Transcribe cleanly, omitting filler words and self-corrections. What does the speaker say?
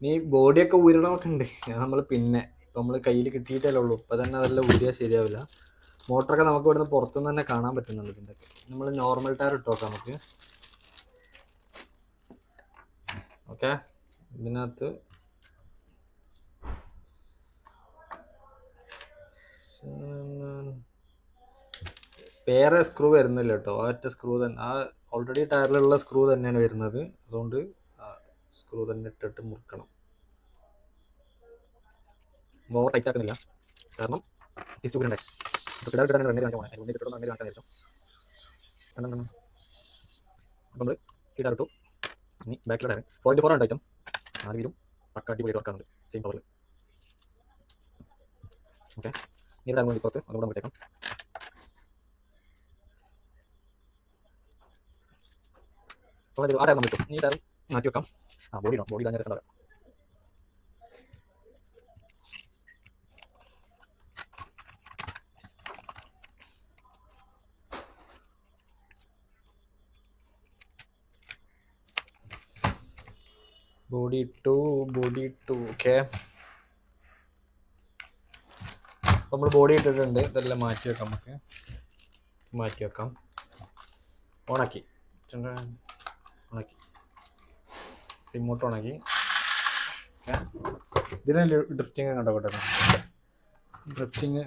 നീ ബോഡിയൊക്കെ ഊരണമൊക്കെ ഉണ്ട്, നമ്മൾ പിന്നെ ഇപ്പം നമ്മൾ കയ്യിൽ കിട്ടിയിട്ടല്ലേ ഉള്ളൂ. ഇപ്പം തന്നെ അതെല്ലാം ഊരിയാൽ ശരിയാവില്ല. മോട്ടറൊക്കെ നമുക്ക് ഇവിടുന്ന് പുറത്തുനിന്ന് തന്നെ കാണാൻ പറ്റുന്നുണ്ട്. ഇതിൻ്റെ നമ്മൾ നോർമൽ ടയർ ഇട്ട് നോക്കാം നമുക്ക്. ഓക്കെ, ഇതിനകത്ത് വേറെ സ്ക്രൂ വരുന്നില്ല കേട്ടോ. ആ ഒറ്റ സ്ക്രൂ തന്നെ, ആ ഓൾറെഡി ടയറിലുള്ള സ്ക്രൂ തന്നെയാണ് വരുന്നത്. അതുകൊണ്ട് സ്ക്രൂ തന്നെ ഇട്ടിട്ട് മുറുക്കണം. ഓവർ ടൈറ്റ് ആക്കുന്നില്ല, കാരണം തിരിച്ചു കൂടണ്ടേ. ഇപ്പോൾ കിടാൻ കിട്ടാൻ റെണ്ണി കാണിക്കാൻ പോകണം. ഒന്നിൽ കിട്ടുന്ന റെണ്ണി കാണിക്കാൻ ശേഷം നമ്മൾ കിടാറിട്ടു. ഇനി ബാക്കിലെ ടയർ 4x4 ആണ് ഐറ്റം. 4 വീലും പക്ക അടിപൊളി വർക്കാകുന്നുണ്ട്, സെയിം പവറിൽ. ഓക്കെ, ഈ ടയർ കൂടി പുറത്ത് അതുകൂടെ വിട്ടേക്കാം. അപ്പോൾ ആ ടയർ നമ്മൾ ഇട്ടു. ഈ ടയർ മാറ്റി വെക്കാം. ബോഡി ഇടാം, ബോഡി ഇടാൻ രസം ഉണ്ടാകാം. ബോഡി ഇട്ടു. ഓക്കെ, നമ്മൾ ബോഡി ഇട്ടിട്ടുണ്ട്. ഇതെല്ലാം മാറ്റി വെക്കാം, നമുക്ക് മാറ്റി വെക്കാം. ഓണാക്കി റിമോട്ട് ഓണാക്കി. ഇതിന് ഡ്രിഫ്റ്റിങ് കണ്ടോ കേട്ടോ. ഡ്രിഫ്റ്റിങ്